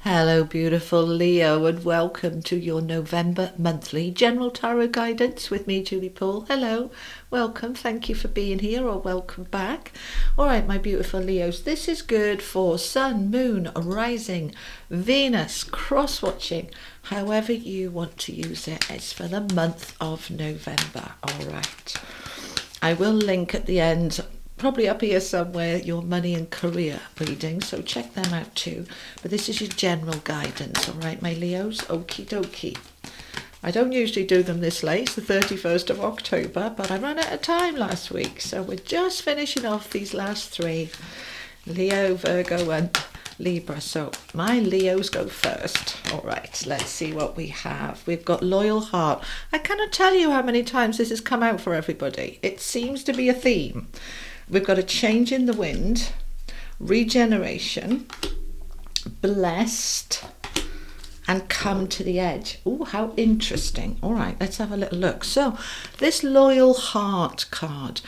Hello, beautiful Leo, and welcome to your November monthly general tarot guidance with me, Julie Poole. Hello, welcome, thank you for being here, or welcome back. All right, my beautiful Leos, this is good for Sun, Moon, Rising, Venus, cross-watching, however you want to use it. It's for the month of November. All right, I will link at the end, probably up here somewhere, your money and career reading, so check them out too. But this is your general guidance, all right, my Leos? Okie dokie. I don't usually do them this late, it's the 31st of October, but I ran out of time last week, so we're just finishing off these last three: Leo, Virgo and Libra. So my Leos go first. All right, let's see what we have. We've got Loyal Heart. I cannot tell you how many times this has come out for everybody. It seems to be a theme. We've got a change in the wind, regeneration, blessed, and come to the edge. Oh, how interesting. All right, let's have a little look. So this Loyal Heart card,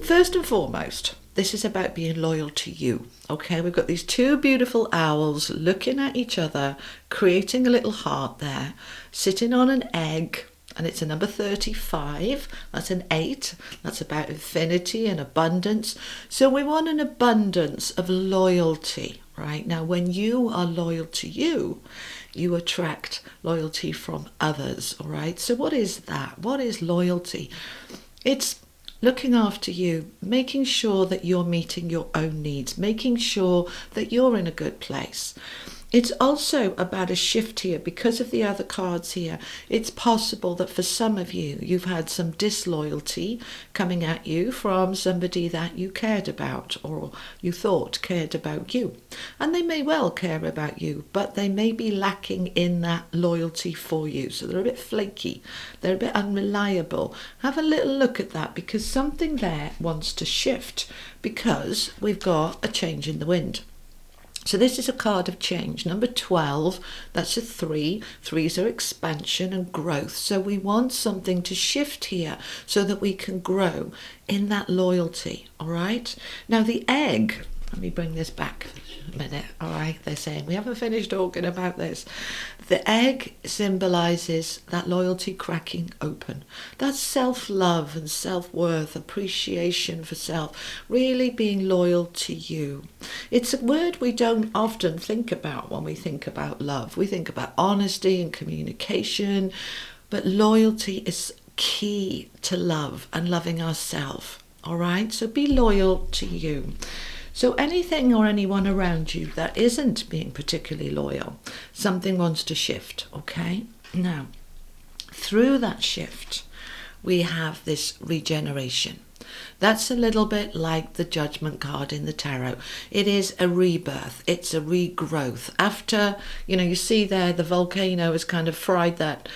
first and foremost, this is about being loyal to you. Okay, we've got these two beautiful owls looking at each other, creating a little heart there, sitting on an egg. And it's a number 35, that's an 8, that's about infinity and abundance. So we want an abundance of loyalty, right? Now, when you are loyal to you, you attract loyalty from others, all right? So what is that? What is loyalty? It's looking after you, making sure that you're meeting your own needs, making sure that you're in a good place. It's also about a shift here because of the other cards here. It's possible that for some of you, you've had some disloyalty coming at you from somebody that you cared about or you thought cared about you. And they may well care about you, but they may be lacking in that loyalty for you. So they're a bit flaky, they're a bit unreliable. Have a little look at that because something there wants to shift because we've got a change in the wind. So this is a card of change. Number 12, that's a 3. 3s are expansion and growth. So we want something to shift here so that we can grow in that loyalty, all right? Now the egg, let me bring this back a minute, all right? They're saying we haven't finished talking about this. The egg symbolizes that loyalty cracking open. That's self-love and self-worth, appreciation for self, really being loyal to you. It's a word we don't often think about when we think about love. We think about honesty and communication, but loyalty is key to love and loving ourselves, all right? So be loyal to you. So anything or anyone around you that isn't being particularly loyal, something wants to shift, okay? Now, through that shift, we have this regeneration. That's a little bit like the Judgment card in the tarot. It is a rebirth. It's a regrowth. After, you see there the volcano has kind of fried that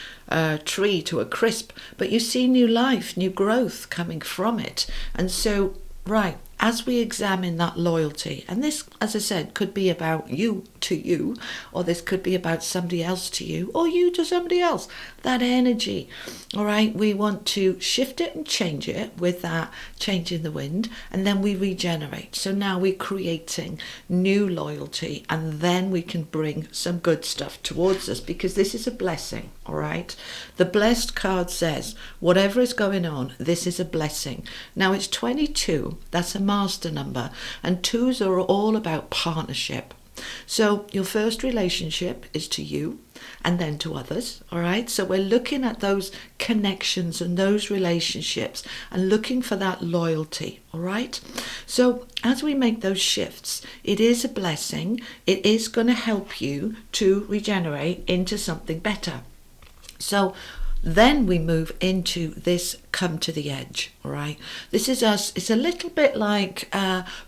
tree to a crisp, but you see new life, new growth coming from it. And so, right, as we examine that loyalty, and this, as I said, could be about you to you, or this could be about somebody else to you, or you to somebody else, that energy, all right, we want to shift it and change it with that change in the wind, and then we regenerate. So now we're creating new loyalty, and then we can bring some good stuff towards us, because this is a blessing, all right? The blessed card says, whatever is going on, this is a blessing. Now it's 22, that's a master number, and 2s are all about partnership. So your first relationship is to you and then to others, all right? So we're looking at those connections and those relationships and looking for that loyalty, all right? So as we make those shifts, it is a blessing. It is going to help you to regenerate into something better. So then we move into this come to the edge, all right? This is us, it's a little bit like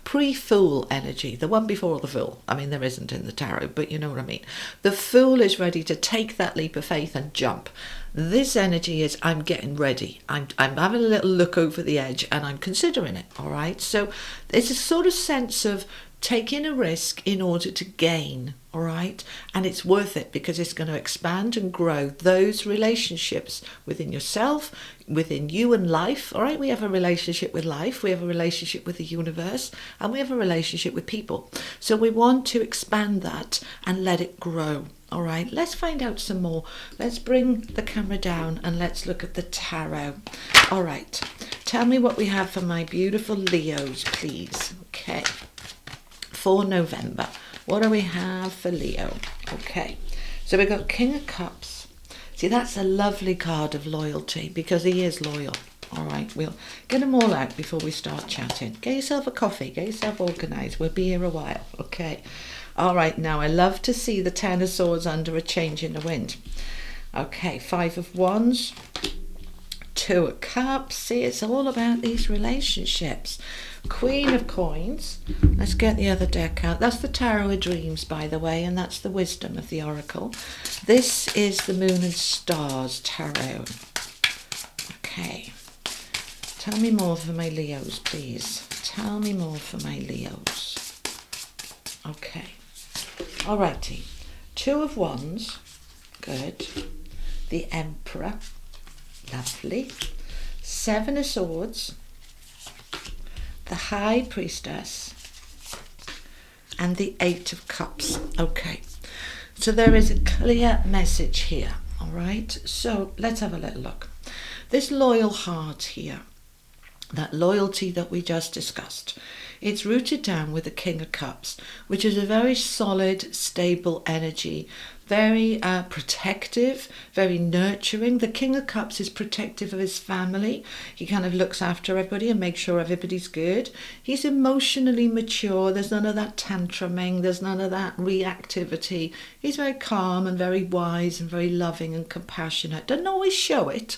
pre-fool energy, the one before the fool. I mean, there isn't in the tarot, but you know what I mean. The fool is ready to take that leap of faith and jump. This energy is, I'm getting ready. I'm having a little look over the edge and I'm considering it, all right? So it's a sort of sense of taking a risk in order to gain, all right? And it's worth it because it's going to expand and grow those relationships within yourself, within you and life, all right? We have a relationship with life, we have a relationship with the universe, and we have a relationship with people. So we want to expand that and let it grow, all right? Let's find out some more. Let's bring the camera down and let's look at the tarot. All right, tell me what we have for my beautiful Leos, please. Okay. For November, what do we have for Leo? Okay, so we've got King of Cups. See, that's a lovely card of loyalty because he is loyal. All right, we'll get them all out before we start chatting. Get yourself a coffee, get yourself organised. We'll be here a while, okay? All right, now I love to see the Ten of Swords under a change in the wind. Okay, Five of Wands, Two of Cups. See, it's all about these relationships. Queen of Coins. Let's get the other deck out. That's the Tarot of Dreams, by the way, and that's the wisdom of the Oracle. This is the Moon and Stars Tarot. Okay. Tell me more for my Leos, please. Tell me more for my Leos. Okay. Alrighty. Two of Wands. Good. The Emperor. Lovely. Seven of Swords. The High Priestess, and the Eight of Cups. Okay, so there is a clear message here, all right? So let's have a little look. This loyal heart here, that loyalty that we just discussed, it's rooted down with the King of Cups, which is a very solid, stable energy, very protective, very nurturing. The King of Cups is protective of his family. He kind of looks after everybody and makes sure everybody's good. He's emotionally mature. There's none of that tantruming. There's none of that reactivity. He's very calm and very wise and very loving and compassionate. Doesn't always show it,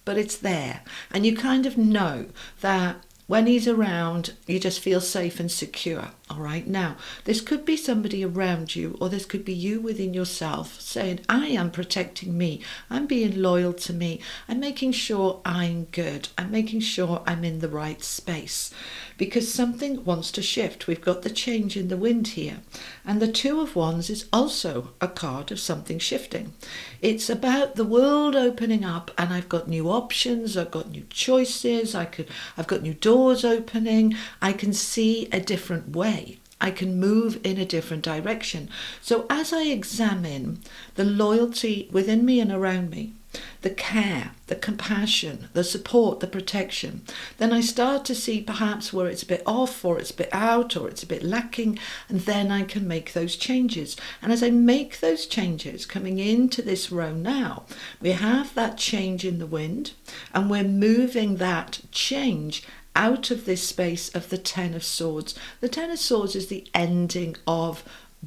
but it's there. And you kind of know that when he's around, you just feel safe and secure, all right? Now, this could be somebody around you, or this could be you within yourself saying, I am protecting me. I'm being loyal to me. I'm making sure I'm good. I'm making sure I'm in the right space. Because something wants to shift. We've got the change in the wind here. And the Two of Wands is also a card of something shifting. It's about the world opening up, and I've got new options, I've got new choices, I've got new doors opening, I can see a different way. I can move in a different direction. So as I examine the loyalty within me and around me, the care, the compassion, the support, the protection, then I start to see perhaps where it's a bit off, or it's a bit out, or it's a bit lacking, and then I can make those changes. And as I make those changes coming into this row now, we have that change in the wind, and we're moving that change out of this space of the Ten of Swords. The Ten of Swords is the ending of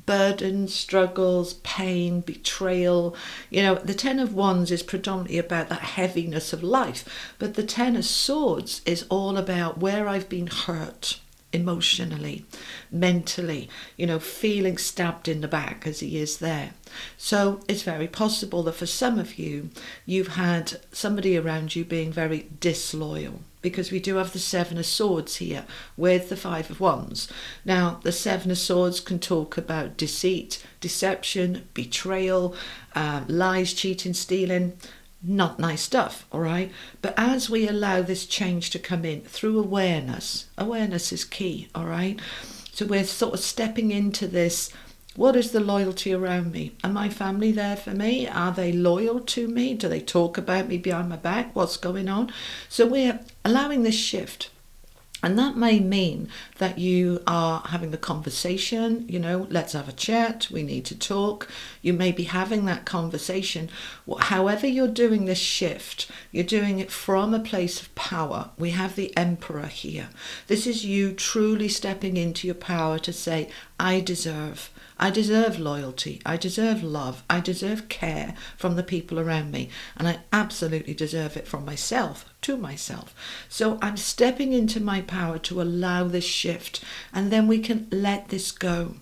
burden, struggles, pain, betrayal. You know, the Ten of Wands is predominantly about that heaviness of life, but the Ten of Swords is all about where I've been hurt emotionally, mentally, you know, feeling stabbed in the back as he is there. So it's very possible that for some of you, you've had somebody around you being very disloyal, because we do have the Seven of Swords here with the Five of Wands. Now, the Seven of Swords can talk about deceit, deception, betrayal, lies, cheating, stealing. Not nice stuff, all right? But as we allow this change to come in through awareness is key, all right? So we're sort of stepping into this. What is the loyalty around me? Are my family there for me? Are they loyal to me? Do they talk about me behind my back? What's going on? So we're allowing this shift. And that may mean that you are having the conversation, you know, let's have a chat, we need to talk. You may be having that conversation. However you're doing this shift, you're doing it from a place of power. We have the Emperor here. This is you truly stepping into your power to say, I deserve loyalty, I deserve love, I deserve care from the people around me, and I absolutely deserve it from myself, to myself. So I'm stepping into my power to allow this shift, and then we can let this go.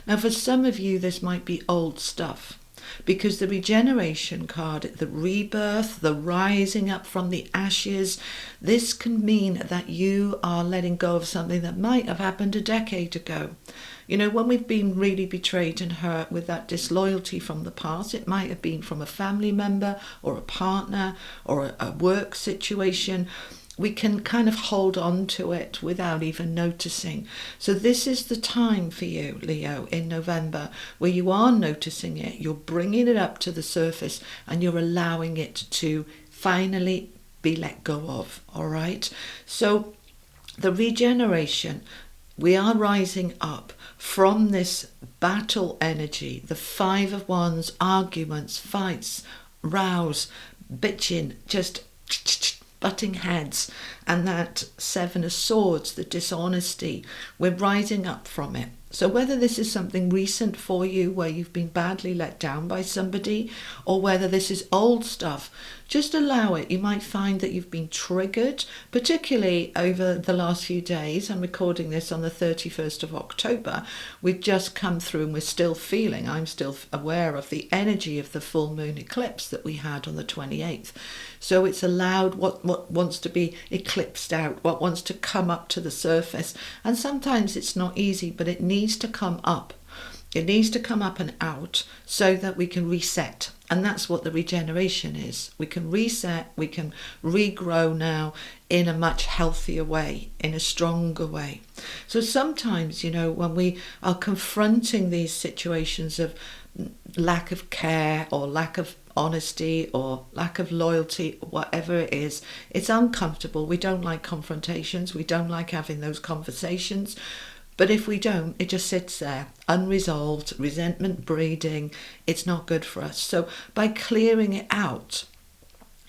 Now for some of you, this might be old stuff. because the regeneration card, the rebirth, the rising up from the ashes, this can mean that you are letting go of something that might have happened a decade ago. You know, when we've been really betrayed and hurt with that disloyalty from the past, it might have been from a family member or a partner or a work situation. We can kind of hold on to it without even noticing. So this is the time for you, Leo, in November, where you are noticing it, you're bringing it up to the surface, and you're allowing it to finally be let go of, all right? So the regeneration, we are rising up from this battle energy, the Five of Wands, arguments, fights, rows, bitching, just butting heads, and that Seven of Swords, the dishonesty. We're rising up from it. So whether this is something recent for you where you've been badly let down by somebody, or whether this is old stuff, just allow it. You might find that you've been triggered, particularly over the last few days. I'm recording this on the 31st of October. We've just come through and we're still feeling, I'm still aware of the energy of the full moon eclipse that we had on the 28th. So it's allowed what wants to be eclipsed out, what wants to come up to the surface. And sometimes it's not easy, but it needs to come up. It needs to come up and out so that we can reset. And that's what the regeneration is. We can reset, we can regrow now in a much healthier way, in a stronger way. So sometimes, you know, when we are confronting these situations of lack of care or lack of honesty or lack of loyalty, whatever it is, it's uncomfortable. We don't like confrontations. We don't like having those conversations. But if we don't, it just sits there, unresolved, resentment breeding. It's not good for us. So by clearing it out,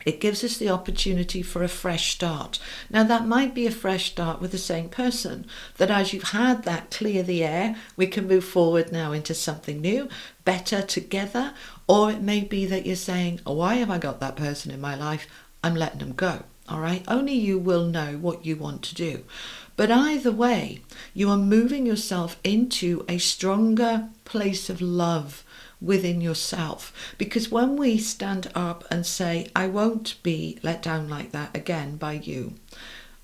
it gives us the opportunity for a fresh start. Now, that might be a fresh start with the same person, that as you've had that clear the air, we can move forward now into something new, better together. Or it may be that you're saying, oh, why have I got that person in my life? I'm letting them go. All right, only you will know what you want to do. But either way, you are moving yourself into a stronger place of love within yourself. Because when we stand up and say, I won't be let down like that again by you,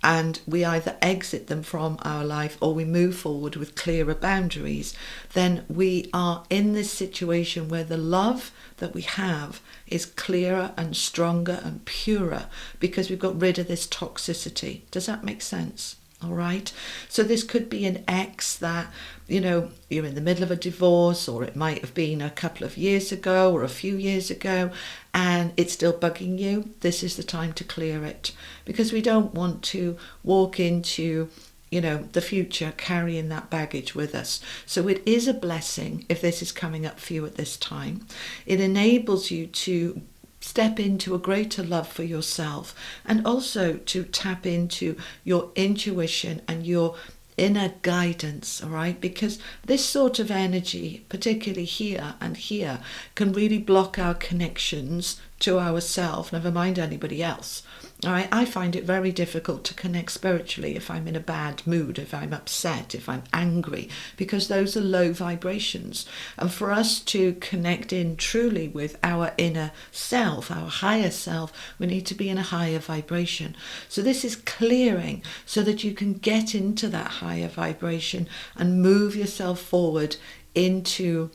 and we either exit them from our life or we move forward with clearer boundaries, then we are in this situation where the love that we have is clearer and stronger and purer because we've got rid of this toxicity. Does that make sense? All right. So this could be an ex that, you know, you're in the middle of a divorce, or it might have been a couple of years ago or a few years ago, and it's still bugging you. This is the time to clear it, because we don't want to walk into, you know, the future carrying that baggage with us. So it is a blessing if this is coming up for you at this time. It enables you to step into a greater love for yourself, and also to tap into your intuition and your inner guidance, all right? Because this sort of energy, particularly here and here, can really block our connections to ourselves, never mind anybody else. All right, I find it very difficult to connect spiritually if I'm in a bad mood, if I'm upset, if I'm angry, because those are low vibrations. And for us to connect in truly with our inner self, our higher self, we need to be in a higher vibration. So this is clearing so that you can get into that higher vibration and move yourself forward into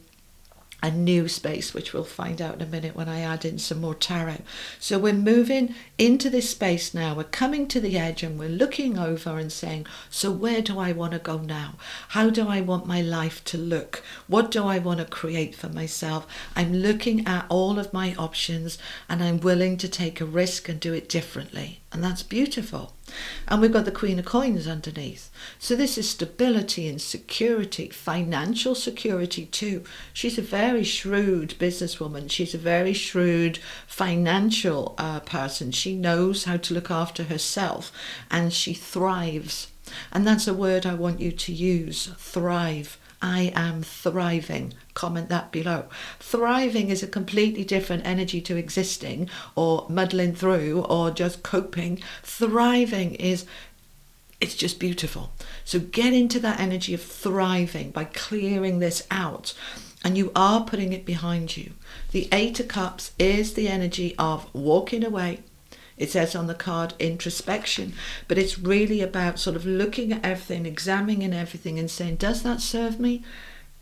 a new space, which we'll find out in a minute when I add in some more tarot. So we're moving into this space now. We're coming to the edge and we're looking over and saying, so where do I want to go now? How do I want my life to look? What do I want to create for myself? I'm looking at all of my options and I'm willing to take a risk and do it differently. And that's beautiful. And we've got the Queen of Coins underneath. So this is stability and security, financial security too. She's a very shrewd businesswoman. She's a very shrewd financial person. She knows how to look after herself and she thrives. And that's a word I want you to use, thrive. I am thriving. Comment that below. Thriving is a completely different energy to existing or muddling through or just coping. Thriving is, it's just beautiful. So get into that energy of thriving by clearing this out. and you are putting it behind you. The Eight of Cups is the energy of walking away. It says on the card introspection, but it's really about sort of looking at everything, examining everything and saying, does that serve me?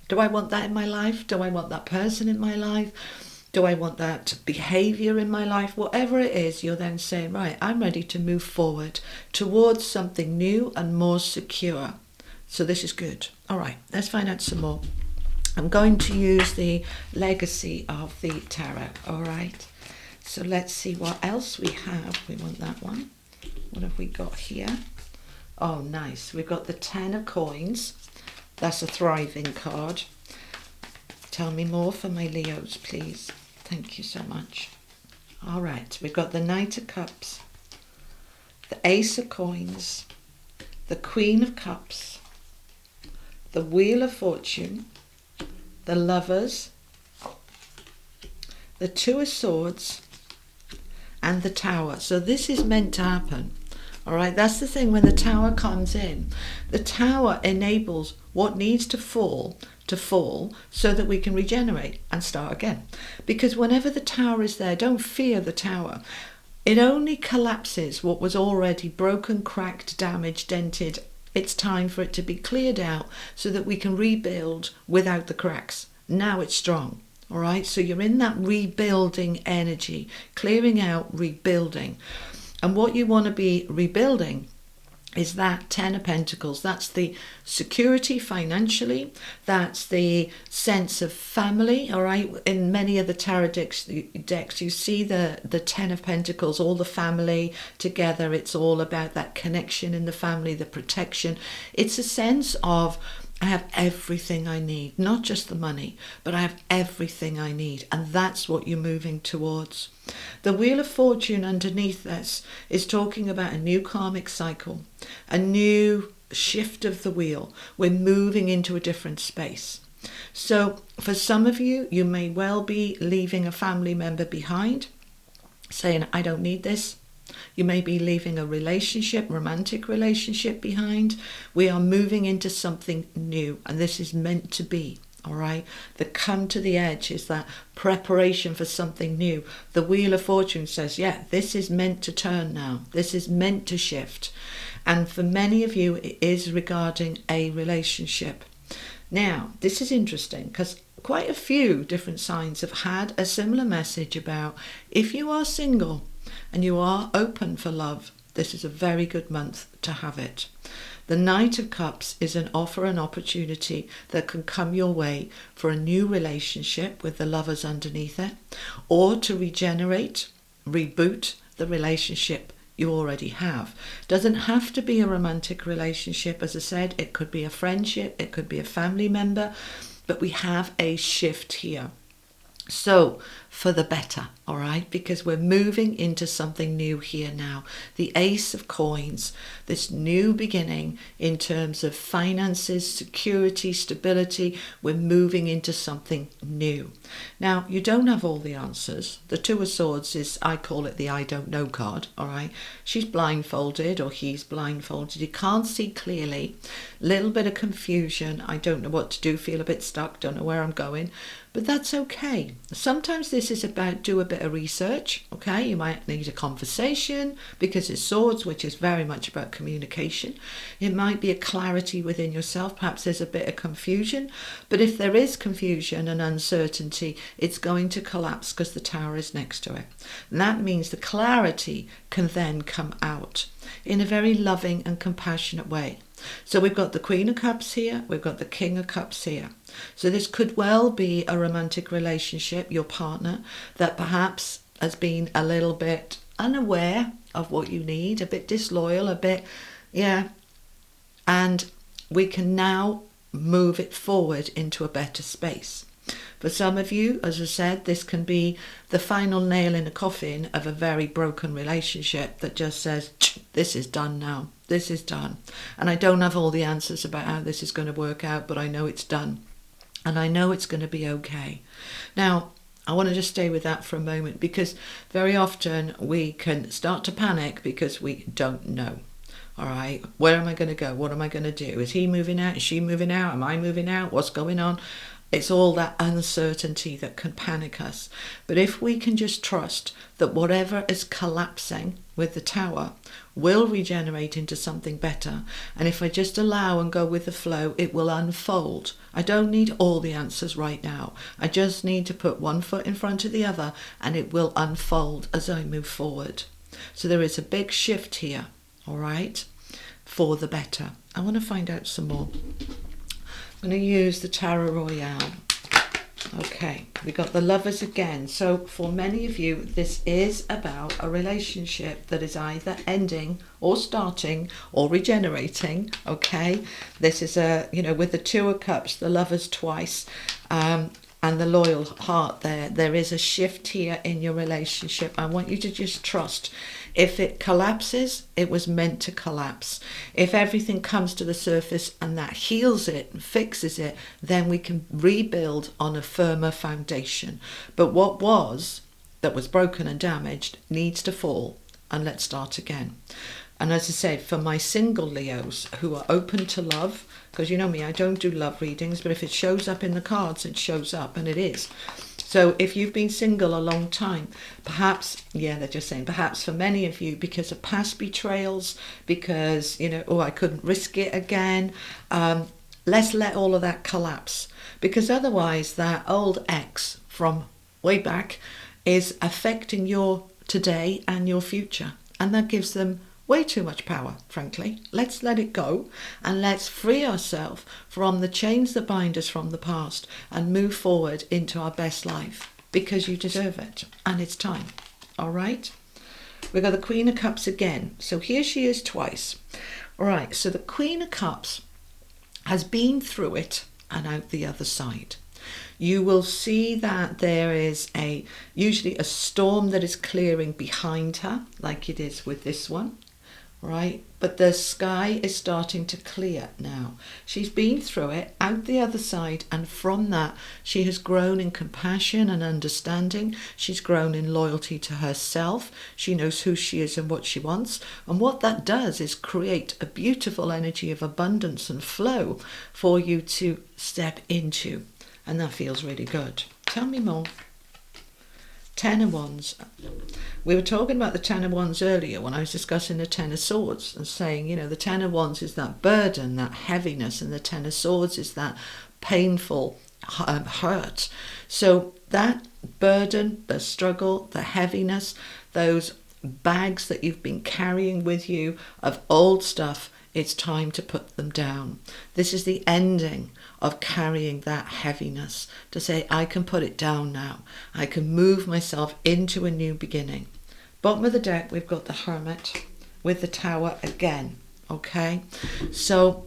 Do I want that in my life? Do I want that person in my life? Do I want that behavior in my life? Whatever it is, you're then saying, right, I'm ready to move forward towards something new and more secure. So this is good. All right, let's find out some more. I'm going to use the legacy of the tarot. All right. So let's see what else we have. We want that one. What have we got here? Oh, nice. We've got the 10 of coins. That's a thriving card. Tell me more for my Leos, please. Thank you so much. All right. We've got the Knight of Cups, the Ace of Coins, the Queen of Cups, the Wheel of Fortune, the Lovers, the Two of Swords, and the Tower. So this is meant to happen. All right, that's the thing. When the Tower comes in, the Tower enables what needs to fall so that we can regenerate and start again. Because whenever the Tower is there, don't fear the Tower. It only collapses what was already broken, cracked, damaged, dented. It's time for it to be cleared out so that we can rebuild without the cracks. Now it's strong. All right, so you're in that rebuilding energy, clearing out, rebuilding. And what you want to be rebuilding is that 10 of Pentacles. That's the security financially. That's the sense of family, all right? In many of the tarot decks you see the 10 of Pentacles, all the family together. It's all about that connection in the family, the protection. It's a sense of, I have everything I need, not just the money, but I have everything I need. And that's what you're moving towards. The Wheel of Fortune underneath this is talking about a new karmic cycle, a new shift of the wheel. We're moving into a different space. So for some of you, you may well be leaving a family member behind, saying, I don't need this. You may be leaving a relationship, romantic relationship behind. We are moving into something new, and this is meant to be, all right? The come to the edge is that preparation for something new. The Wheel of Fortune says, yeah, this is meant to turn now. This is meant to shift. And for many of you, it is regarding a relationship. Now, this is interesting because quite a few different signs have had a similar message about if you are single, and you are open for love, this is a very good month to have it. The Knight of Cups is an offer, an opportunity that can come your way for a new relationship with the Lovers underneath it, or to regenerate, reboot the relationship you already have. Doesn't have to be a romantic relationship. As I said, it could be a friendship, it could be a family member, but we have a shift here. So for the better, all right, because we're moving into something new here now. The Ace of Coins, this new beginning in terms of finances, security, stability. We're moving into something new. Now, you don't have all the answers. The Two of Swords is, I call it the I don't know card, all right. She's blindfolded or he's blindfolded. You can't see clearly. Little bit of confusion. I don't know what to do, feel a bit stuck, don't know where I'm going. But that's okay. Sometimes this is about do a bit of research, okay? You might need a conversation because it's swords, which is very much about communication. It might be a clarity within yourself. Perhaps there's a bit of confusion. But if there is confusion and uncertainty, it's going to collapse because the Tower is next to it. And that means the clarity can then come out in a very loving and compassionate way. So we've got the Queen of Cups here, we've got the King of Cups here. So this could well be a romantic relationship, your partner, that perhaps has been a little bit unaware of what you need, a bit disloyal, a bit, yeah. And we can now move it forward into a better space. For some of you, as I said, this can be the final nail in a coffin of a very broken relationship that just says, this is done now. This is done. And I don't have all the answers about how this is going to work out, but I know it's done. And I know it's going to be okay. Now, I want to just stay with that for a moment because very often we can start to panic because we don't know. All right, where am I going to go? What am I going to do? Is he moving out? Is she moving out? Am I moving out? What's going on? It's all that uncertainty that can panic us. But if we can just trust that whatever is collapsing with the tower will regenerate into something better, and if I just allow and go with the flow, it will unfold. I don't need all the answers right now. I just need to put one foot in front of the other, and it will unfold as I move forward. So there is a big shift here, all right, for the better. I want to find out some more. I'm going to use the Tarot Royale. Okay, we got the Lovers again. So for many of you, this is about a relationship that is either ending or starting or regenerating. Okay, this is with the Two of Cups, the Lovers twice, and the Loyal Heart there is a shift here in your relationship. I want you to just trust. If it collapses, it was meant to collapse. If everything comes to the surface and that heals it and fixes it, then we can rebuild on a firmer foundation. But what that was broken and damaged needs to fall, and let's start again. And as I said, for my single Leos who are open to love, because you know me, I don't do love readings, but if it shows up in the cards, it shows up, and it is. So if you've been single a long time, perhaps, they're just saying, perhaps for many of you, because of past betrayals, because, I couldn't risk it again, let's let all of that collapse. Because otherwise that old ex from way back is affecting your today and your future. And that gives them way too much power, frankly. Let's let it go, and let's free ourselves from the chains that bind us from the past and move forward into our best life, because you deserve it and it's time. All right, we've got the Queen of Cups again. So here she is twice. All right, so the Queen of Cups has been through it and out the other side. You will see that there is usually a storm that is clearing behind her, like it is with this one. Right, but the sky is starting to clear now. She's been through it, out the other side, and from that she has grown in compassion and understanding. She's grown in loyalty to herself. She knows who she is and what she wants, and what that does is create a beautiful energy of abundance and flow for you to step into, and that feels really good. Tell me more. Ten of Wands. We were talking about the Ten of Wands earlier when I was discussing the Ten of Swords and saying, the Ten of Wands is that burden, that heaviness, and the Ten of Swords is that painful hurt. So that burden, the struggle, the heaviness, those bags that you've been carrying with you of old stuff, it's time to put them down. This is the ending of carrying that heaviness, to say, I can put it down now. I can move myself into a new beginning. Bottom of the deck, we've got the Hermit with the Tower again. Okay, so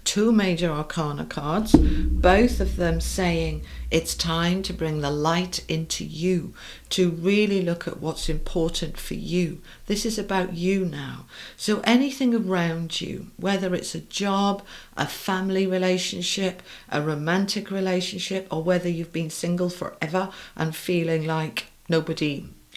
two major arcana cards, both of them saying it's time to bring the light into you, to really look at what's important for you. This is about you now. So anything around you, whether it's a job, a family relationship, a romantic relationship, or whether you've been single forever and feeling like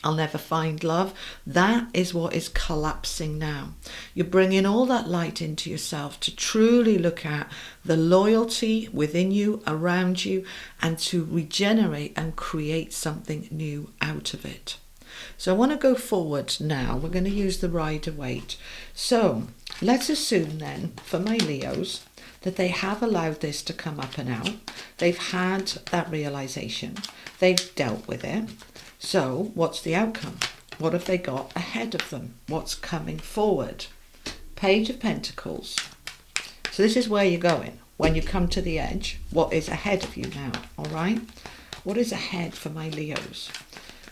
I'll never find love, that is what is collapsing now. You're bringing all that light into yourself to truly look at the loyalty within you, around you, and to regenerate and create something new out of it. So I want to go forward now. We're going to use the Rider-Waite. So let's assume then, for my Leos, that they have allowed this to come up and out. They've had that realization. They've dealt with it. So what's the outcome? What have they got ahead of them? What's coming forward? Page of Pentacles. So this is where you're going. When you come to the edge, what is ahead of you now? All right? What is ahead for my Leos?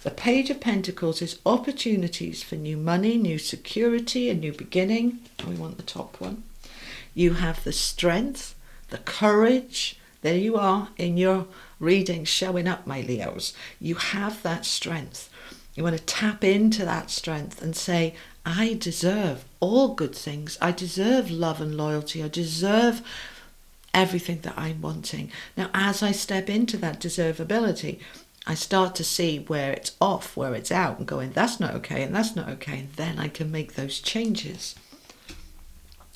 The Page of Pentacles is opportunities for new money, new security, a new beginning. We want the top one. You have the strength, the courage. There you are in your reading showing up, my Leos. You have that strength. You want to tap into that strength and say, I deserve all good things. I deserve love and loyalty. I deserve everything that I'm wanting. Now, as I step into that deservability, I start to see where it's off, where it's out, and going, that's not okay, and that's not okay. And then I can make those changes.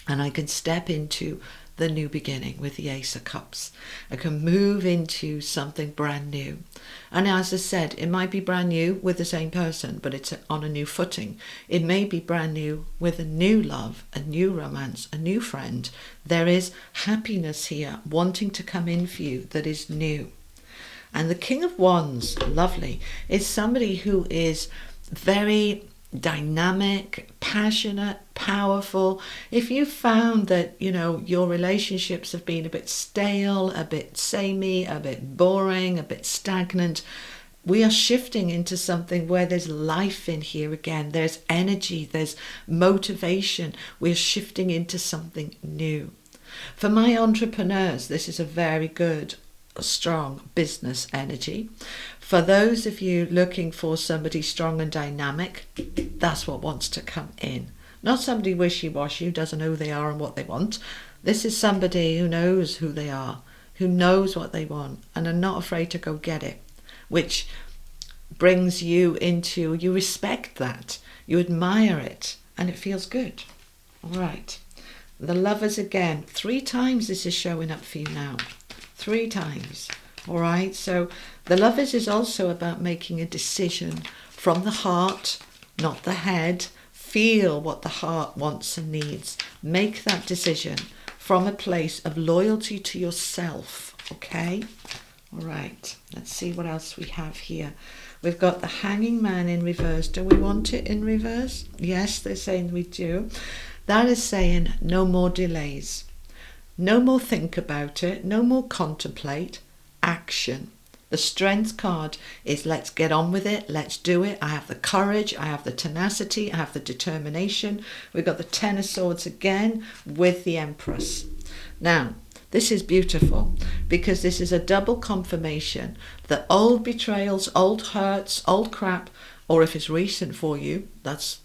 And I can step into the new beginning with the Ace of Cups. I can move into something brand new. And as I said, it might be brand new with the same person, but it's on a new footing. It may be brand new with a new love, a new romance, a new friend. There is happiness here wanting to come in for you that is new. And the King of Wands, lovely, is somebody who is very dynamic, passionate, powerful. If you found that, your relationships have been a bit stale, a bit samey, a bit boring, a bit stagnant, we are shifting into something where there's life in here again. There's energy, there's motivation. We're shifting into something new. For my entrepreneurs, this is a very good, strong business energy. For those of you looking for somebody strong and dynamic, that's what wants to come in. Not somebody wishy-washy who doesn't know who they are and what they want. This is somebody who knows who they are, who knows what they want, and are not afraid to go get it, which brings you into, you respect that, you admire it, and it feels good. All right. The Lovers again, 3 times this is showing up for you now. 3 times. All right, so the Lovers is also about making a decision from the heart, not the head. Feel what the heart wants and needs. Make that decision from a place of loyalty to yourself, okay? All right, let's see what else we have here. We've got the Hanging Man in reverse. Do we want it in reverse? Yes, they're saying we do. That is saying no more delays. No more think about it. No more contemplate. Action. The Strength card is let's get on with it. Let's do it. I have the courage. I have the tenacity. I have the determination. We've got the Ten of Swords again with the Empress. Now, this is beautiful because this is a double confirmation that old betrayals, old hurts, old crap, or if it's recent for you, that's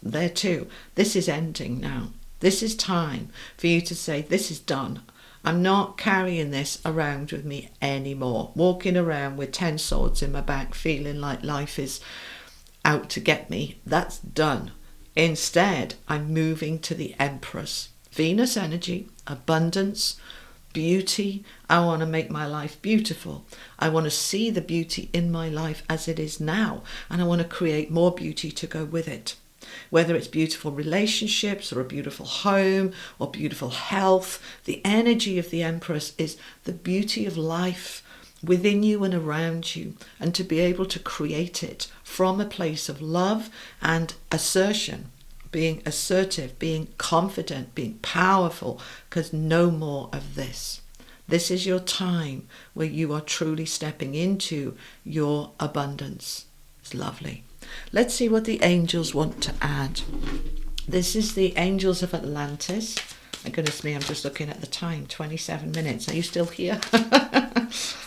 there too. This is ending now. This is time for you to say, this is done. I'm not carrying this around with me anymore. Walking around with 10 swords in my back, feeling like life is out to get me. That's done. Instead, I'm moving to the Empress. Venus energy, abundance, beauty. I want to make my life beautiful. I want to see the beauty in my life as it is now. And I want to create more beauty to go with it. Whether it's beautiful relationships or a beautiful home or beautiful health, the energy of the Empress is the beauty of life within you and around you, and to be able to create it from a place of love and assertion, being assertive, being confident, being powerful, because no more of this. This is your time where you are truly stepping into your abundance. It's lovely. Let's see what the angels want to add. This is the Angels of Atlantis. My goodness me, I'm just looking at the time, 27 minutes. Are you still here?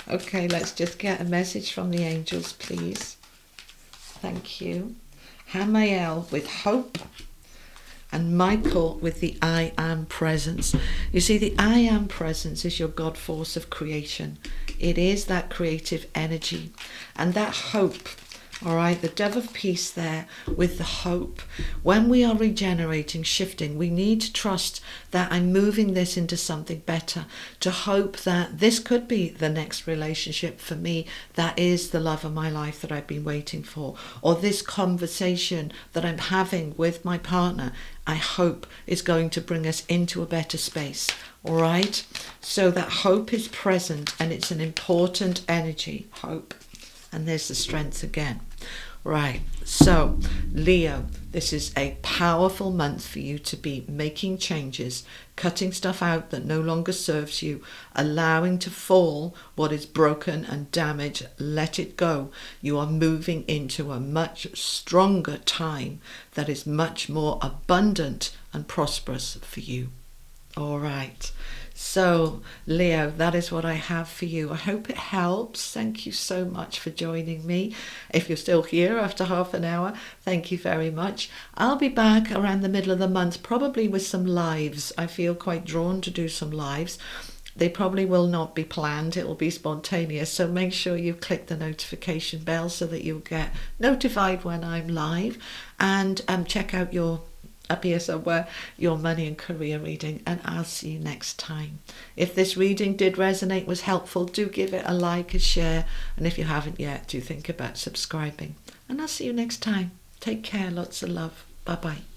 Okay, let's just get a message from the angels, please. Thank you. Hamael with hope. And Michael with the I Am Presence. You see, the I Am Presence is your God force of creation. It is that creative energy and that hope. All right, the Dove of Peace there with the hope. When we are regenerating, shifting, we need to trust that I'm moving this into something better, to hope that this could be the next relationship for me that is the love of my life that I've been waiting for, or this conversation that I'm having with my partner, I hope is going to bring us into a better space. All right, so that hope is present, and it's an important energy, hope. And there's the Strength again. Right, so Leo, this is a powerful month for you to be making changes, cutting stuff out that no longer serves you, allowing to fall what is broken and damaged, let it go. You are moving into a much stronger time that is much more abundant and prosperous for you. All right. So, Leo, that is what I have for you. I hope it helps. Thank you so much for joining me. If you're still here after half an hour, thank you very much. I'll be back around the middle of the month, probably with some lives. I feel quite drawn to do some lives. They probably will not be planned. It will be spontaneous. So make sure you click the notification bell so that you'll get notified when I'm live. And check out your up here somewhere, your money and career reading, and I'll see you next time. If this reading did resonate, was helpful, do give it a like, a share, and if you haven't yet, do think about subscribing. And I'll see you next time. Take care, lots of love. Bye-bye.